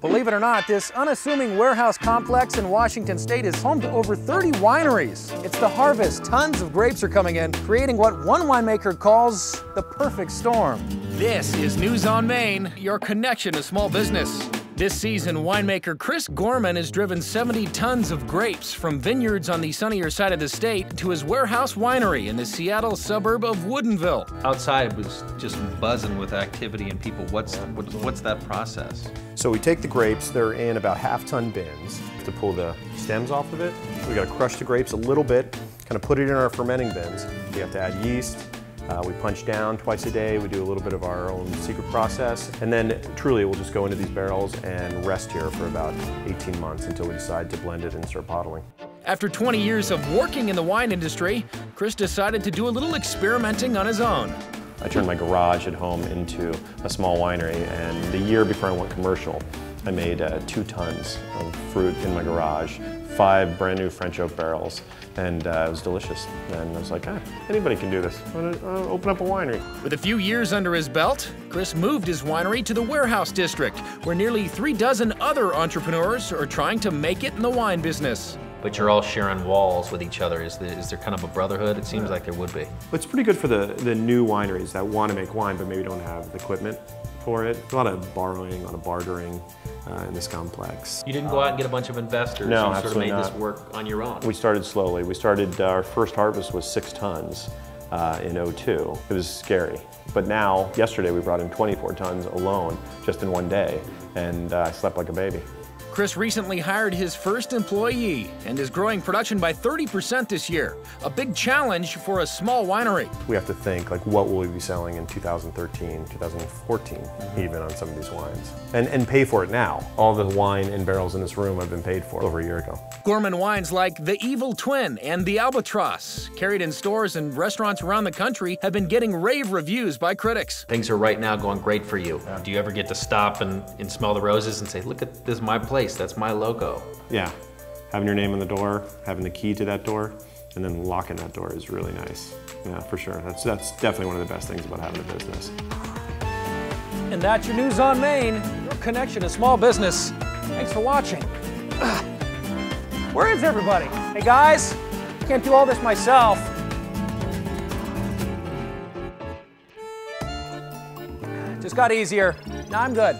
Believe it or not, this unassuming warehouse complex in Washington State is home to over 30 wineries. It's the harvest. Tons of grapes are coming in, creating what one winemaker calls the perfect storm. This is News on Main, your connection to small business. This season, winemaker Chris Gorman has driven 70 tons of grapes from vineyards on the sunnier side of the state to his warehouse winery in the Seattle suburb of Woodinville. Outside was just buzzing with activity and people. What's that process? So we take the grapes, they're in about half-ton bins. To pull the stems off of it, we gotta crush the grapes a little bit, kind of put it in our fermenting bins. We have to add yeast. We punch down twice a day. We do a little bit of our own secret process. And then truly we'll just go into these barrels and rest here for about 18 months until we decide to blend it and start bottling. After 20 years of working in the wine industry, Chris decided to do a little experimenting on his own. I turned my garage at home into a small winery, and the year before I went commercial, I made 2 tons of fruit in my garage, 5 brand new French oak barrels, and it was delicious. And I was like, anybody can do this. I'm gonna open up a winery. With a few years under his belt, Chris moved his winery to the Warehouse District, where nearly 3 dozen other entrepreneurs are trying to make it in the wine business. But you're all sharing walls with each other. Is there kind of a brotherhood? It seems like there would be. It's pretty good for the new wineries that want to make wine but maybe don't have the equipment for it. A lot of borrowing, a lot of bartering in this complex. You didn't go out and get a bunch of investors. No, you absolutely sort of made not. this work on your own. We started slowly. We started, our first harvest was 6 tons in '02. It was scary. But now, yesterday we brought in 24 tons alone, just in one day, and I slept like a baby. Chris recently hired his first employee and is growing production by 30% this year, a big challenge for a small winery. We have to think, like, what will we be selling in 2013, 2014, even on some of these wines? And pay for it now. All the wine in barrels in this room have been paid for over a year ago. Gorman wines like the Evil Twin and the Albatross, carried in stores and restaurants around the country, have been getting rave reviews by critics. Things are right now going great for you. Yeah. Do you ever get to stop and smell the roses and say, look at this, my place, that's my logo? Yeah, having your name on the door, having the key to that door, and then locking that door is really nice. Yeah, for sure. That's definitely one of the best things about having a business. And that's your News on Main, your connection to small business. Thanks for watching. Where is everybody? Hey guys, can't do all this myself. Just got easier. Now I'm good.